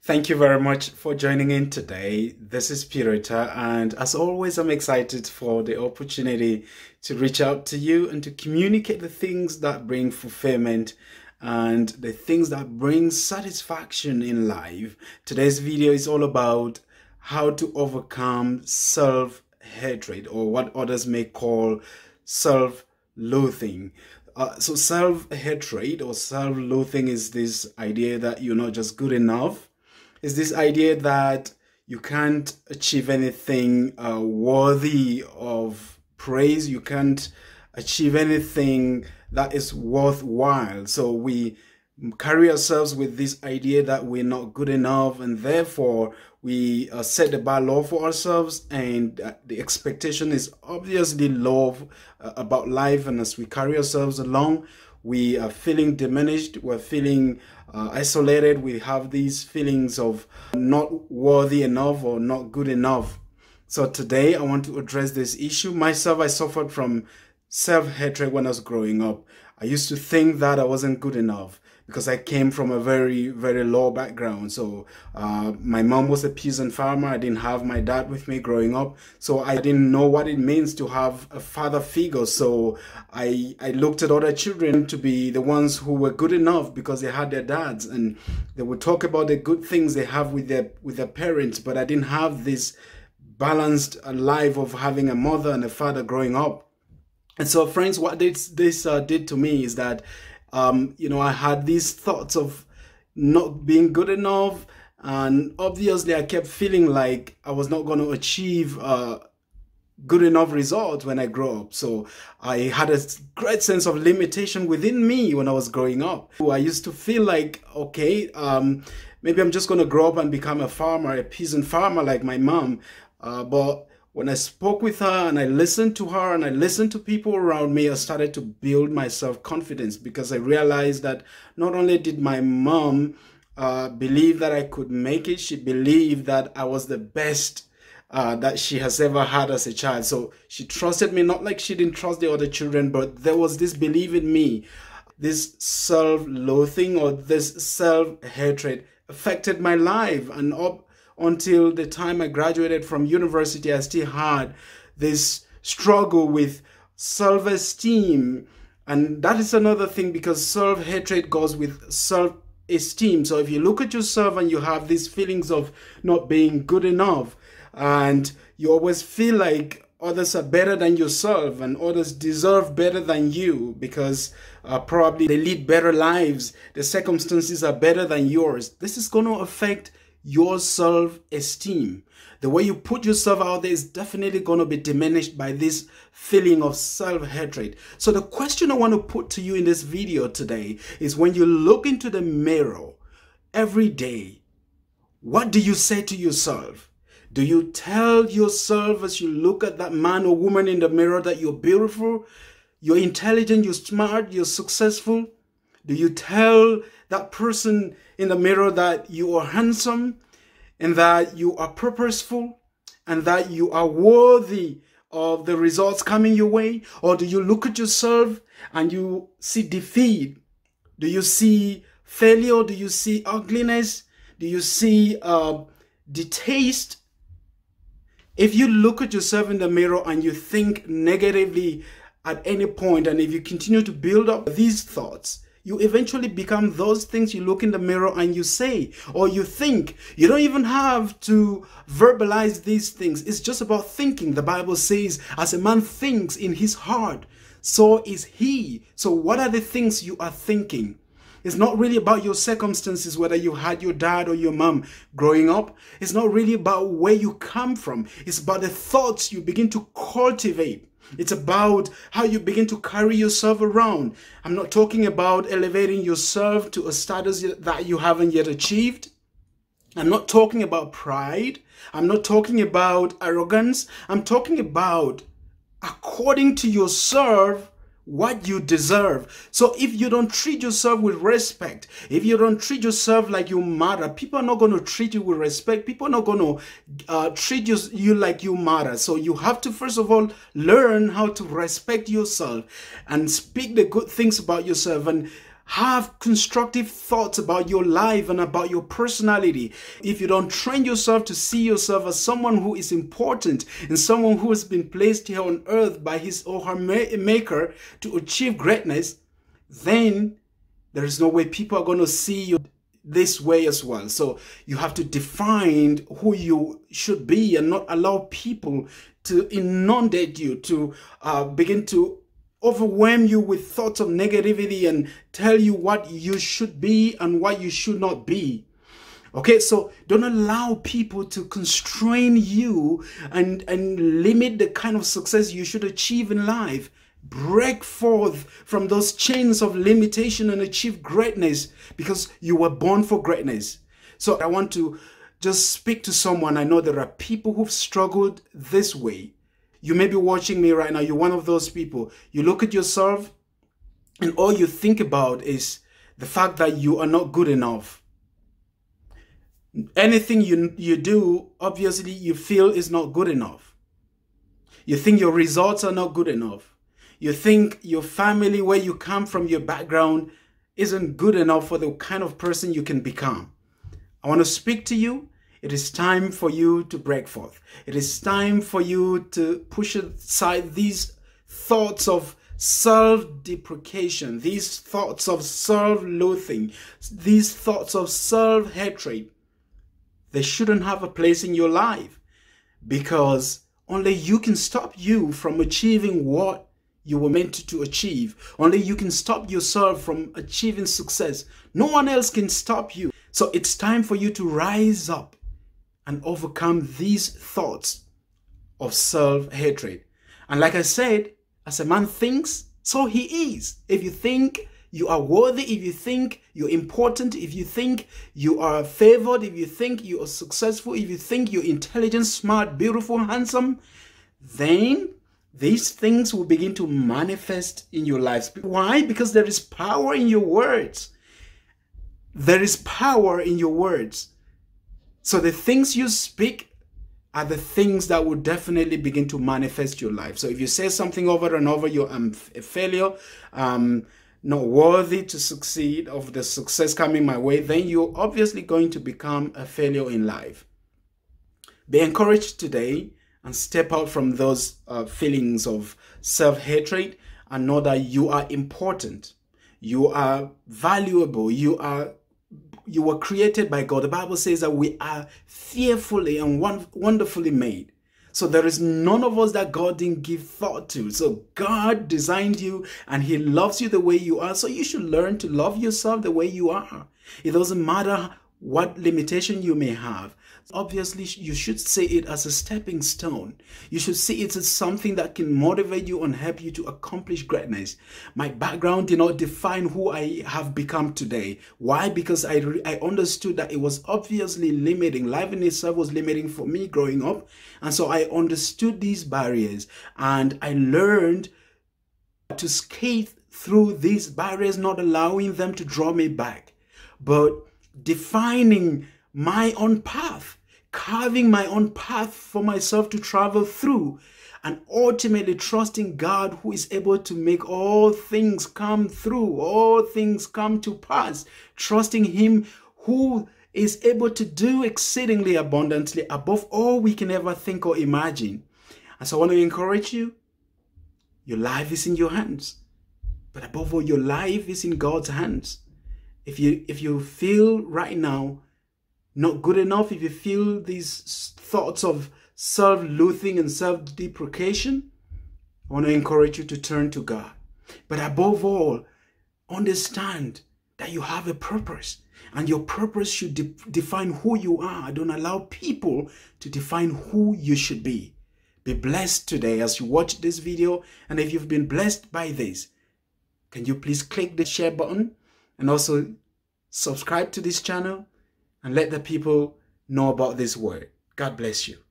Thank you very much for joining in today. This is Pirita, and as always, I'm excited for the opportunity to reach out to you and to communicate the things that bring fulfillment and the things that bring satisfaction in life. Today's video is all about how to overcome self-hatred, or what others may call self-loathing. So self-hatred or self-loathing is this idea that you're not just good enough. Is this idea that you can't achieve anything worthy of praise. You can't achieve anything that is worthwhile. So we carry ourselves with this idea that we're not good enough, and therefore we set the bar low for ourselves, and the expectation is obviously low about life. And as we carry ourselves along, we are feeling diminished, we're feeling isolated, we have these feelings of not worthy enough or not good enough. So today I want to address this issue. Myself, I suffered from self-hatred when I was growing up. I used to think that I wasn't good enough because I came from a very, very low background. So my mom was a peasant farmer. I didn't have my dad with me growing up. So I didn't know what it means to have a father figure. So I looked at other children to be the ones who were good enough because they had their dads, and they would talk about the good things they have with their parents. But I didn't have this balanced life of having a mother and a father growing up. And so, friends, what this did to me is that I had these thoughts of not being good enough, and obviously I kept feeling like I was not going to achieve good enough results when I grow up. So I had a great sense of limitation within me when I was growing up. I used to feel like, okay, maybe I'm just going to grow up and become a farmer, a peasant farmer like my mom. But when I spoke with her and I listened to her and I listened to people around me, I started to build my self-confidence, because I realized that not only did my mom believe that I could make it, she believed that I was the best that she has ever had as a child. So she trusted me, not like she didn't trust the other children, but there was this belief in me. This self-loathing or this self-hatred affected my life, and up until the time I graduated from university, I still had this struggle with self-esteem. And that is another thing, because self-hatred goes with self-esteem. So if you look at yourself and you have these feelings of not being good enough, and you always feel like others are better than yourself and others deserve better than you because probably they lead better lives, the circumstances are better than yours, this is going to affect your self-esteem. The way you put yourself out there is definitely going to be diminished by this feeling of self-hatred. So the question I want to put to you in this video today is, when you look into the mirror every day, what do you say to yourself? Do you tell yourself as you look at that man or woman in the mirror that you're beautiful, you're intelligent, you're smart, you're successful? Do you tell that person in the mirror that you are handsome and that you are purposeful and that you are worthy of the results coming your way? Or do you look at yourself and you see defeat? Do you see failure? Do you see ugliness? Do you see distaste? If you look at yourself in the mirror and you think negatively at any point, and if you continue to build up these thoughts, you eventually become those things you look in the mirror and you say or you think. You don't even have to verbalize these things. It's just about thinking. The Bible says, as a man thinks in his heart, so is he. So what are the things you are thinking? It's not really about your circumstances, whether you had your dad or your mom growing up. It's not really about where you come from. It's about the thoughts you begin to cultivate. It's about how you begin to carry yourself around. I'm not talking about elevating yourself to a status that you haven't yet achieved. I'm not talking about pride. I'm not talking about arrogance. I'm talking about, according to yourself, what you deserve. So if you don't treat yourself with respect, if you don't treat yourself like you matter, people are not going to treat you with respect. People are not going to treat you like you matter. So you have to, first of all, learn how to respect yourself and speak the good things about yourself. And have constructive thoughts about your life and about your personality, if you don't train yourself to see yourself as someone who is important and someone who has been placed here on earth by his or her maker to achieve greatness, then there is no way people are going to see you this way as well. So you have to define who you should be and not allow people to inundate you, to begin to overwhelm you with thoughts of negativity and tell you what you should be and what you should not be. Okay, so don't allow people to constrain you and limit the kind of success you should achieve in life. Break forth from those chains of limitation and achieve greatness, because you were born for greatness. So I want to just speak to someone. I know there are people who've struggled this way. You may be watching me right now. You're one of those people. You look at yourself and all you think about is the fact that you are not good enough. Anything you do, obviously you feel is not good enough. You think your results are not good enough. You think your family, where you come from, your background, isn't good enough for the kind of person you can become. I want to speak to you. It is time for you to break forth. It is time for you to push aside these thoughts of self-deprecation, these thoughts of self-loathing, these thoughts of self-hatred. They shouldn't have a place in your life, because only you can stop you from achieving what you were meant to achieve. Only you can stop yourself from achieving success. No one else can stop you. So it's time for you to rise up and overcome these thoughts of self-hatred. And like I said, as a man thinks, so he is. If you think you are worthy, if you think you're important, if you think you are favored, if you think you are successful, if you think you're intelligent, smart, beautiful, handsome, then these things will begin to manifest in your lives. Why? Because there is power in your words. There is power in your words. So the things you speak are the things that will definitely begin to manifest your life. So if you say something over and over, you're a failure, not worthy to succeed, of the success coming my way, then you're obviously going to become a failure in life. Be encouraged today and step out from those feelings of self-hatred and know that you are important. You are valuable. You were created by God. The Bible says that we are fearfully and wonderfully made. So there is none of us that God didn't give thought to. So God designed you and he loves you the way you are. So you should learn to love yourself the way you are. It doesn't matter what limitation you may have. Obviously, you should see it as a stepping stone. You should see it as something that can motivate you and help you to accomplish greatness. My background did not define who I have become today. Why? Because I understood that it was obviously limiting. Life in itself was limiting for me growing up. And so I understood these barriers and I learned to skate through these barriers, not allowing them to draw me back, but defining my own path, carving my own path for myself to travel through, and ultimately trusting God, who is able to make all things come through, all things come to pass, trusting him who is able to do exceedingly abundantly above all we can ever think or imagine. And so I want to encourage you, your life is in your hands, but above all, your life is in God's hands. If you feel right now not good enough, if you feel these thoughts of self-loathing and self-deprecation, I want to encourage you to turn to God. But above all, understand that you have a purpose, and your purpose should define who you are. Don't allow people to define who you should be. Be blessed today as you watch this video, and if you've been blessed by this, can you please click the share button and also subscribe to this channel and let the people know about this word. God bless you.